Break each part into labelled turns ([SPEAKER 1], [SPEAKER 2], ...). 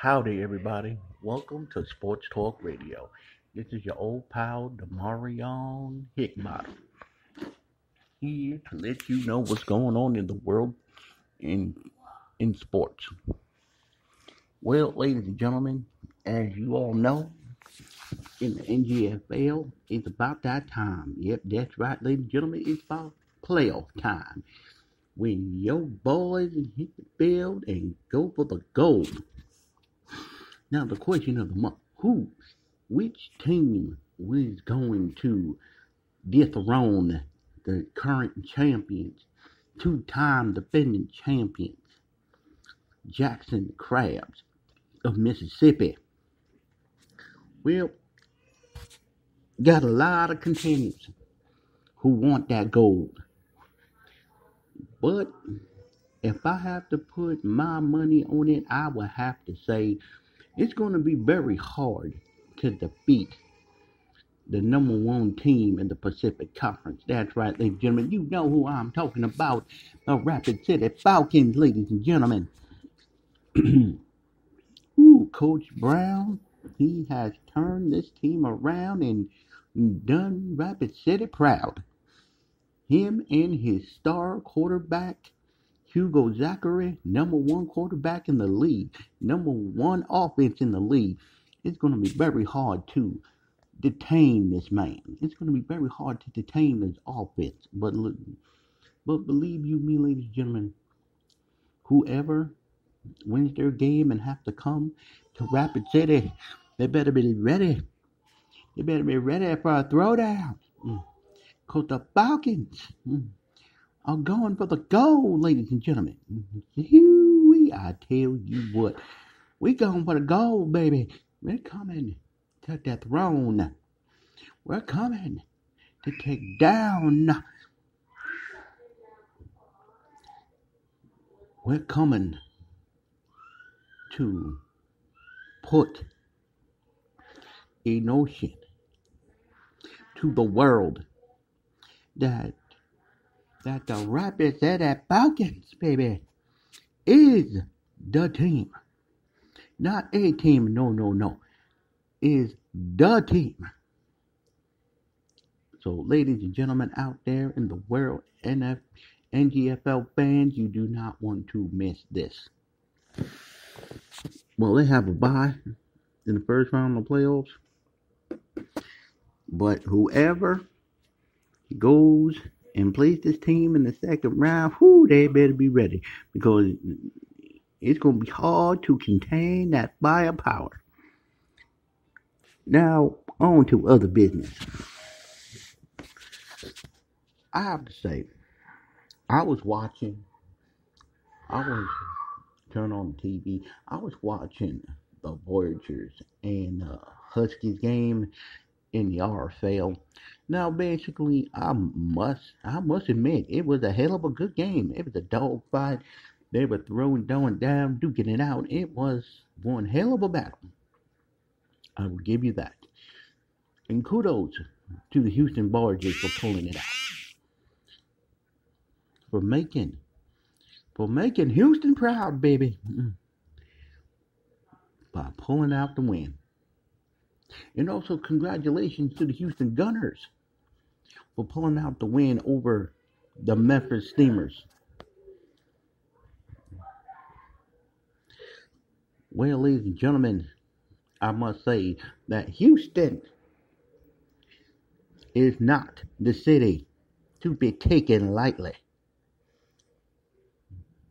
[SPEAKER 1] Howdy, everybody. Welcome to Sports Talk Radio. This is your old pal, Demarion Hickbottom, here to let you know what's going on in the world in sports. Well, ladies and gentlemen, as you all know, in the NGFL, it's about that time. Yep, that's right, ladies and gentlemen. It's about playoff time when your boys hit the field and go for the gold. Now, the question of the month: which team was going to dethrone the current champions, two-time defending champions, Jackson Crabs of Mississippi? Well, got a lot of contenders who want that gold. But if I have to put my money on it, I would have to say it's going to be very hard to defeat the number one team in the Pacific Conference. That's right, ladies and gentlemen. You know who I'm talking about. The Rapid City Falcons, ladies and gentlemen. Coach Brown, he has turned this team around and done Rapid City proud. Him and his star quarterback, Hugo Zachary, number one quarterback in the league, number one offense in the league. It's going to be very hard to detain this man. It's going to be very hard to detain this offense. But believe you me, ladies and gentlemen, whoever wins their game and have to come to Rapid City, they better be ready. They better be ready for a throwdown. Because the Falcons are going for the gold, ladies and gentlemen. I tell you what, we going for the gold, baby. We're coming to the throne. We're coming to take down. We're coming to put a notion to the world that the Rapids and the Falcons, baby, is the team. Not a team, no. Is the team. So, ladies and gentlemen out there in the world, NGFL fans, you do not want to miss this. Well, they have a bye in the first round of the playoffs. But whoever goes and plays this team in the second round, they better be ready. Because it's going to be hard to contain that firepower. Now, on to other business. I have to say, I was turn on the TV. I was watching the Voyagers and Huskies game in the RFL. Now, basically, I must admit, it was a hell of a good game. It was a dogfight. They were throwing down, duking it out. It was one hell of a battle. I will give you that. And kudos to the Houston Voyagers for pulling it out. For making Houston proud, baby. By pulling out the win. And also congratulations to the Houston Gunners for pulling out the win over the Memphis Steamers. Well, ladies and gentlemen, I must say that Houston is not the city to be taken lightly.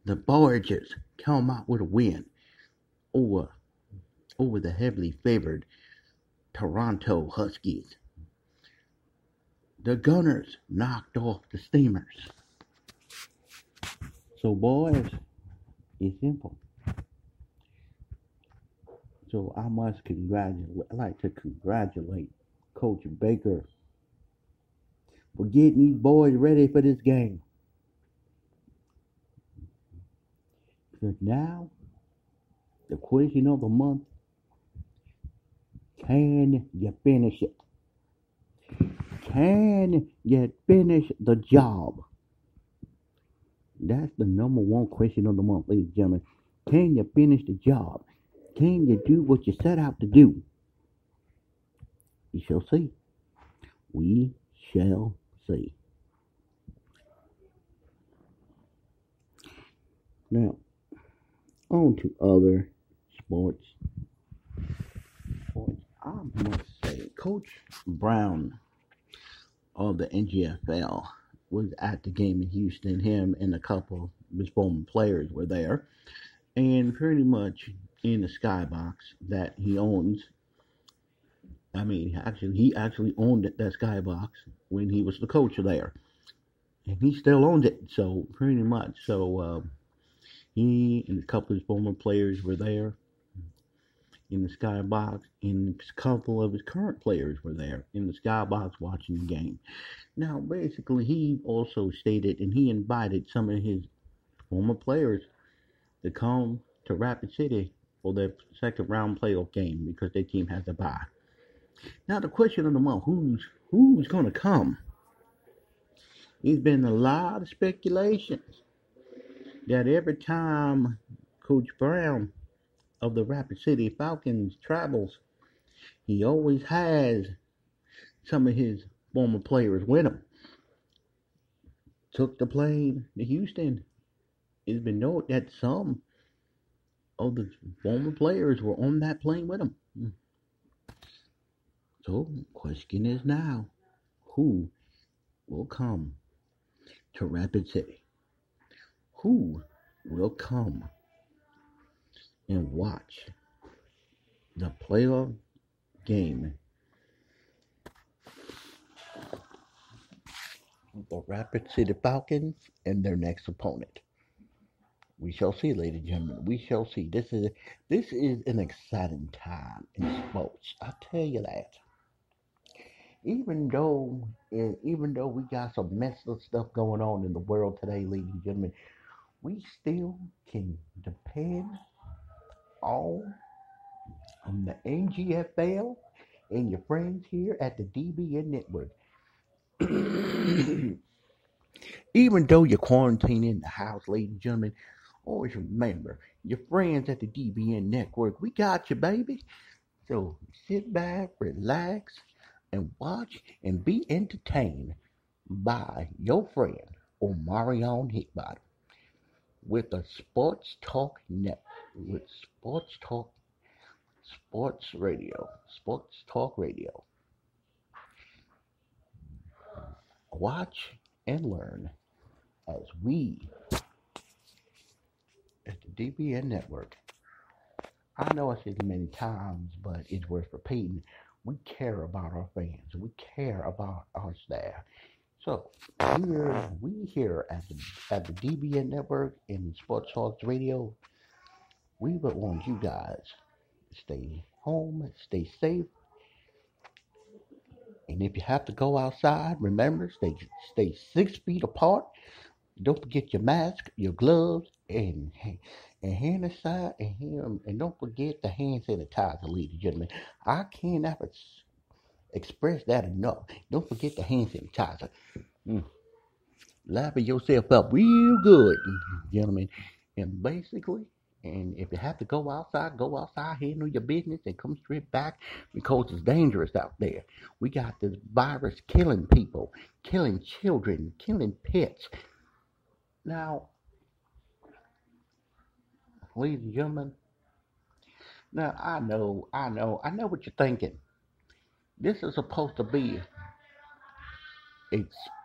[SPEAKER 1] The Voyagers come out with a win over the heavily favored Toronto Huskies. The Gunners knocked off the Steamers. So, boys, it's simple. So I like to congratulate Coach Baker for getting these boys ready for this game. Because now, the question of the month: can you finish it? Can you finish the job? That's the number one question of the month, ladies and gentlemen. Can you finish the job? Can you do what you set out to do? We shall see. We shall see. Now, on to other sports. I must say, Coach Brown of the NGFL was at the game in Houston. Him and a couple of his former players were there. And pretty much in the skybox that he owns. I mean, actually, he actually owned that skybox when he was the coach there. And he still owns it. So, pretty much. So, he and a couple of his former players were there in the skybox, and a couple of his current players were there in the skybox watching the game. Now, basically, he also stated and he invited some of his former players to come to Rapid City for their second round playoff game because their team has a bye. Now, the question of the month: who's going to come? There's been a lot of speculation that every time Coach Brown of the Rapid City Falcons travels, he always has some of his former players with him. Took the plane to Houston. It's been noted that some of the former players were on that plane with him. So, question is now, who will come to Rapid City? Who will come and watch the playoff game of the Rapid City Falcons and their next opponent? We shall see, ladies and gentlemen. We shall see. This is an exciting time in sports. I tell you that. Even though we got some messed up stuff going on in the world today, ladies and gentlemen, we still can depend on the NGFL and your friends here at the DBN Network. Even though you're quarantined in the house, ladies and gentlemen, always remember your friends at the DBN Network. We got you, baby. So sit back, relax, and watch and be entertained by your friend Omarion Hickbottom with the Sports Talk Net, with Sports Talk Radio. Watch and learn as we at the DBN Network. I know I said it many times, but it's worth repeating. We care about our fans. We care about our staff. So here at the DBN Network and Sports Talks Radio, we would want you guys to stay home, stay safe, and if you have to go outside, remember stay 6 feet apart. Don't forget your mask, your gloves, and hand aside and don't forget the hand sanitizer, ladies and gentlemen. I can't ever express that enough. Don't forget the hand sanitizer. Lapping yourself up real good, gentlemen. And basically, and if you have to go outside, handle your business, and come straight back because it's dangerous out there. We got this virus killing people, killing children, killing pets. Now, ladies and gentlemen, now I know what you're thinking. This is supposed to be a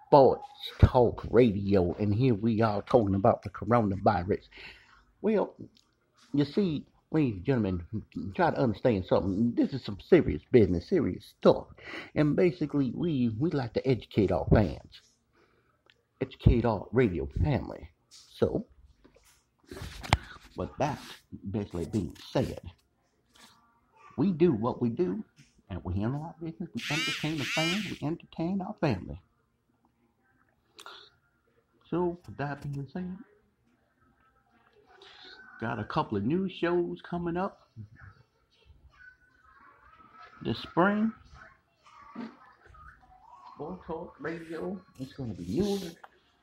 [SPEAKER 1] sports talk radio, and here we are talking about the coronavirus. Well, you see, ladies and gentlemen, try to understand something. This is some serious business, serious stuff. And basically, we like to educate our fans, educate our radio family. So, with that basically being said, we do what we do, and we handle our business. We entertain the fans, we entertain our family. So, with that being said, got a couple of new shows coming up this spring. Sports Talk Radio. It's going to be newer,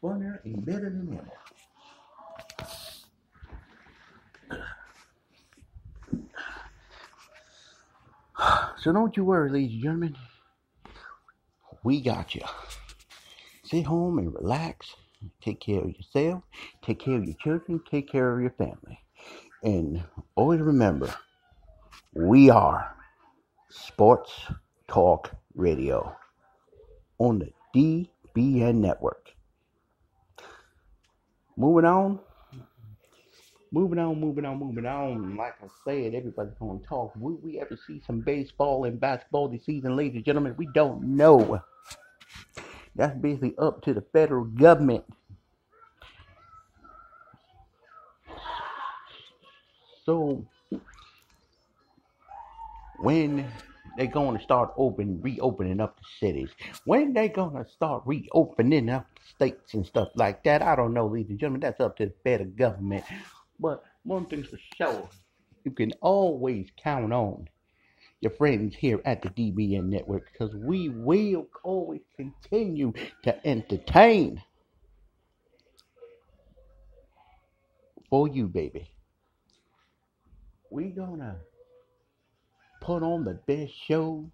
[SPEAKER 1] funner, and better than ever. So don't you worry, ladies and gentlemen. We got you. Sit home and relax. Take care of yourself. Take care of your children. Take care of your family. And always remember, we are Sports Talk Radio on the DBN Network. Moving on. Like I said, everybody's going to talk. Will we ever see some baseball and basketball this season, ladies and gentlemen? We don't know. That's basically up to the federal government. So, when they going to start reopening up the cities? When they going to start reopening up the states and stuff like that? I don't know, ladies and gentlemen. That's up to the federal government. But one thing's for sure, you can always count on your friends here at the DBN Network, because we will always continue to entertain for you, baby. We gonna put on the best show.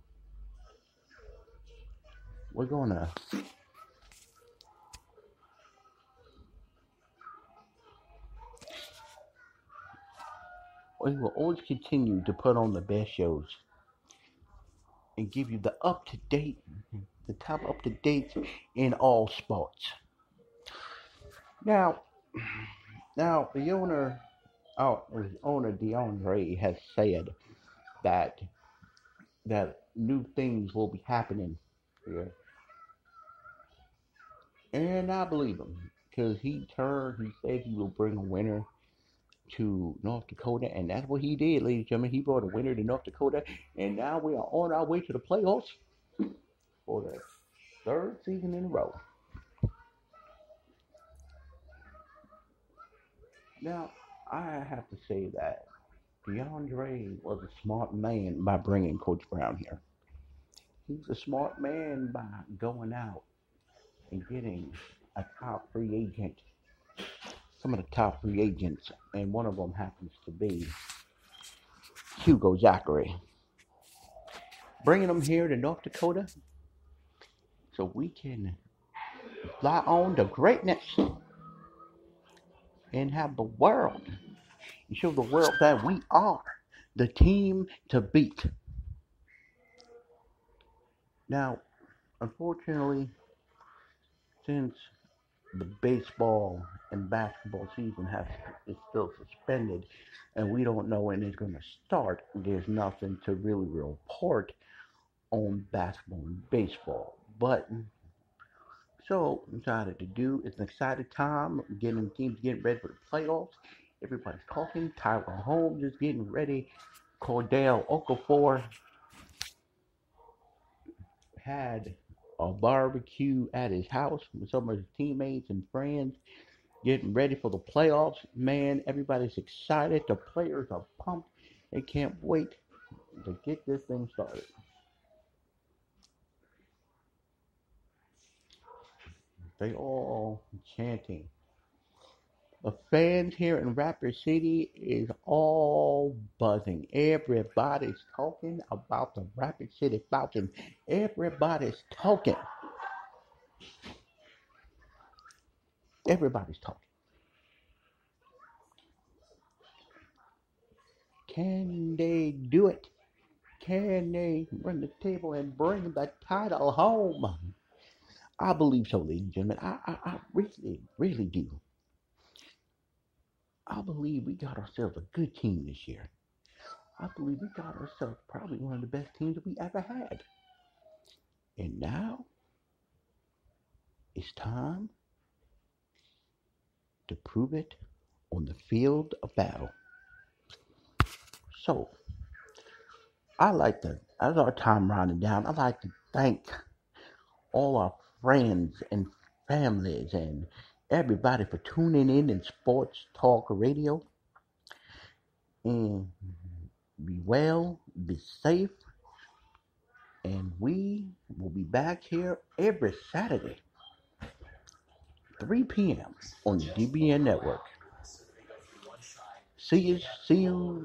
[SPEAKER 1] We will always continue to put on the best shows and give you the top up to date in all sports. Now the owner DeAndre has said that new things will be happening here, and I believe him, because he said he will bring a winner to North Dakota, and that's what he did, ladies and gentlemen. He brought a winner to North Dakota, and now we are on our way to the playoffs for the third season in a row. Now, I have to say that DeAndre was a smart man by bringing Coach Brown here. He's a smart man by going out and getting a top free agent, some of the top free agents, and one of them happens to be Hugo Zachary. Bringing him here to North Dakota so we can fly on to greatness and have the world, and show the world that we are the team to beat. Now, unfortunately, since the baseball and basketball season is still suspended, and we don't know when it's going to start, there's nothing to really report on basketball and baseball. But so decided to do. It's an exciting time. Teams getting ready for the playoffs. Everybody's talking. Tyler Holmes is getting ready. Cordell Okafor had a barbecue at his house with some of his teammates and friends, getting ready for the playoffs. Man, everybody's excited. The players are pumped. They can't wait to get this thing started. They all chanting. The fans here in Rapid City is all buzzing. Everybody's talking about the Rapid City Falcons. Everybody's talking. Everybody's talking. Can they do it? Can they run the table and bring the title home? I believe so, ladies and gentlemen. I really, really do. I believe we got ourselves a good team this year. I believe we got ourselves probably one of the best teams that we ever had. And now it's time to prove it on the field of battle. So, as our time rounding down, I'd like to thank all our friends and families and everybody for tuning in Sports Talk Radio. And be well, be safe, and we will be back here every Saturday, 3 p.m. on the DBN Network. See you